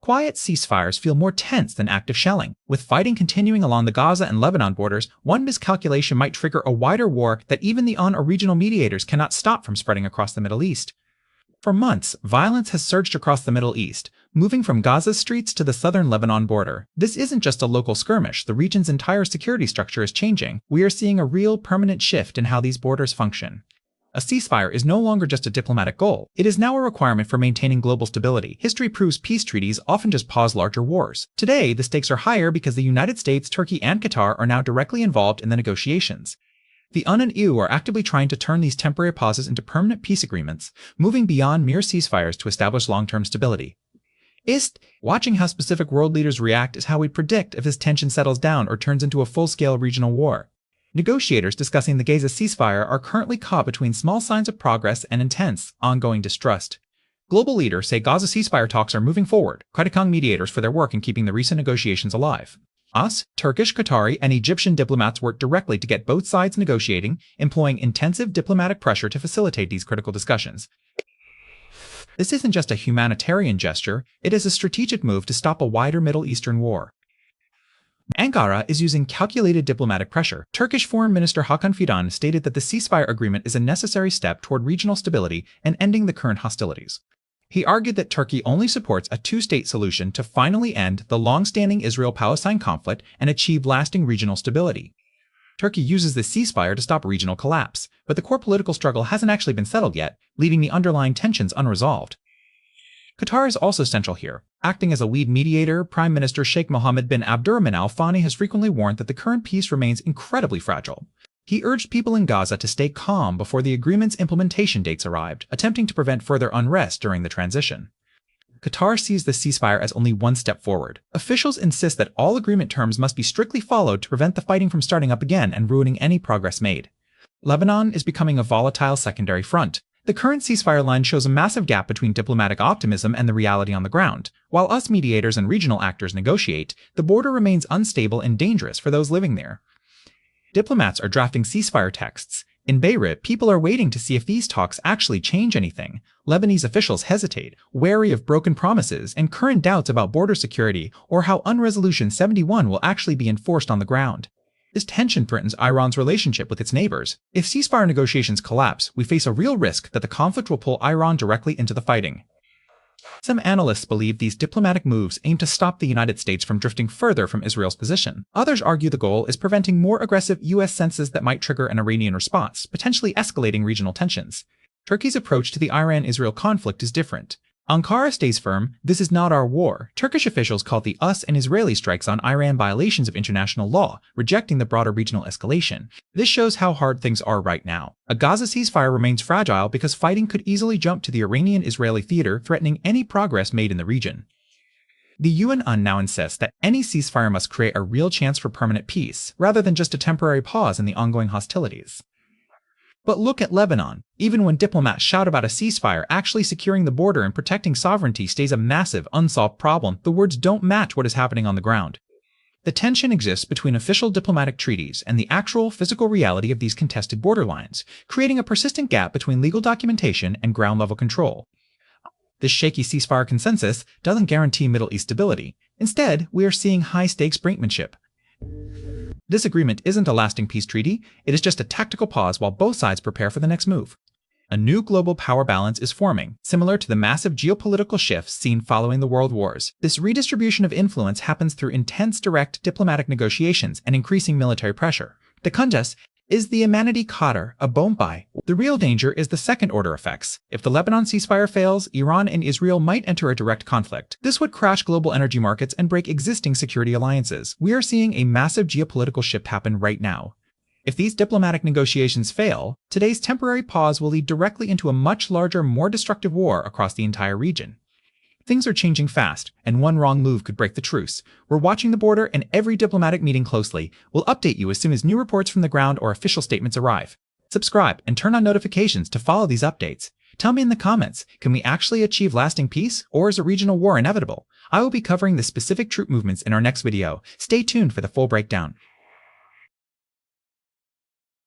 Quiet ceasefires feel more tense than active shelling. With fighting continuing along the Gaza and Lebanon borders, one miscalculation might trigger a wider war that even the UN or regional mediators cannot stop from spreading across the Middle East. For months, violence has surged across the Middle East, moving from Gaza's streets to the southern Lebanon border. This isn't just a local skirmish, the region's entire security structure is changing. We are seeing a real permanent shift in how these borders function. A ceasefire is no longer just a diplomatic goal. It is now a requirement for maintaining global stability. History proves peace treaties often just pause larger wars. Today, the stakes are higher because the United States, Turkey, and Qatar are now directly involved in the negotiations. The UN and EU are actively trying to turn these temporary pauses into permanent peace agreements, moving beyond mere ceasefires to establish long-term stability. Watching how specific world leaders react is how we predict if this tension settles down or turns into a full-scale regional war. Negotiators discussing the Gaza ceasefire are currently caught between small signs of progress and intense, ongoing distrust. Global leaders say Gaza ceasefire talks are moving forward, crediting mediators for their work in keeping the recent negotiations alive. Turkish, Qatari, and Egyptian diplomats work directly to get both sides negotiating, employing intensive diplomatic pressure to facilitate these critical discussions. This isn't just a humanitarian gesture, it is a strategic move to stop a wider Middle Eastern war. Ankara is using calculated diplomatic pressure. Turkish Foreign Minister Hakan Fidan stated that the ceasefire agreement is a necessary step toward regional stability and ending the current hostilities. He argued that Turkey only supports a two-state solution to finally end the long-standing Israel-Palestine conflict and achieve lasting regional stability. Turkey uses the ceasefire to stop regional collapse, but the core political struggle hasn't actually been settled yet, leaving the underlying tensions unresolved. Qatar is also central here. Acting as a lead mediator, Prime Minister Sheikh Mohammed bin Abdurrahman Al Thani has frequently warned that the current peace remains incredibly fragile. He urged people in Gaza to stay calm before the agreement's implementation dates arrived, attempting to prevent further unrest during the transition. Qatar sees the ceasefire as only one step forward. Officials insist that all agreement terms must be strictly followed to prevent the fighting from starting up again and ruining any progress made. Lebanon is becoming a volatile secondary front. The current ceasefire line shows a massive gap between diplomatic optimism and the reality on the ground. While us mediators and regional actors negotiate, the border remains unstable and dangerous for those living there. Diplomats are drafting ceasefire texts. In Beirut, people are waiting to see if these talks actually change anything. Lebanese officials hesitate, wary of broken promises and current doubts about border security or how Resolution 71 will actually be enforced on the ground. This tension threatens Iran's relationship with its neighbors. If ceasefire negotiations collapse, we face a real risk that the conflict will pull Iran directly into the fighting. Some analysts believe these diplomatic moves aim to stop the United States from drifting further from Israel's position. Others argue the goal is preventing more aggressive U.S. stances that might trigger an Iranian response, potentially escalating regional tensions. Turkey's approach to the Iran-Israel conflict is different. Ankara stays firm, this is not our war. Turkish officials called the US and Israeli strikes on Iran violations of international law, rejecting the broader regional escalation. This shows how hard things are right now. A Gaza ceasefire remains fragile because fighting could easily jump to the Iranian-Israeli theater, threatening any progress made in the region. The UN now insists that any ceasefire must create a real chance for permanent peace, rather than just a temporary pause in the ongoing hostilities. But look at Lebanon. Even when diplomats shout about a ceasefire, actually securing the border and protecting sovereignty stays a massive, unsolved problem. The words don't match what is happening on the ground. The tension exists between official diplomatic treaties and the actual physical reality of these contested borderlines, creating a persistent gap between legal documentation and ground-level control. This shaky ceasefire consensus doesn't guarantee Middle East stability. Instead, we are seeing high-stakes brinkmanship. This agreement isn't a lasting peace treaty, it is just a tactical pause while both sides prepare for the next move. A new global power balance is forming, similar to the massive geopolitical shifts seen following the World Wars. This redistribution of influence happens through intense direct diplomatic negotiations and increasing military pressure. The contest is the amenity Qatar, a bombai. The real danger is the second-order effects. If the Lebanon ceasefire fails, Iran and Israel might enter a direct conflict. This would crash global energy markets and break existing security alliances. We are seeing a massive geopolitical shift happen right now. If these diplomatic negotiations fail, today's temporary pause will lead directly into a much larger, more destructive war across the entire region. Things are changing fast, and one wrong move could break the truce. We're watching the border and every diplomatic meeting closely. We'll update you as soon as new reports from the ground or official statements arrive. Subscribe and turn on notifications to follow these updates. Tell me in the comments, can we actually achieve lasting peace, or is a regional war inevitable? I will be covering the specific troop movements in our next video. Stay tuned for the full breakdown.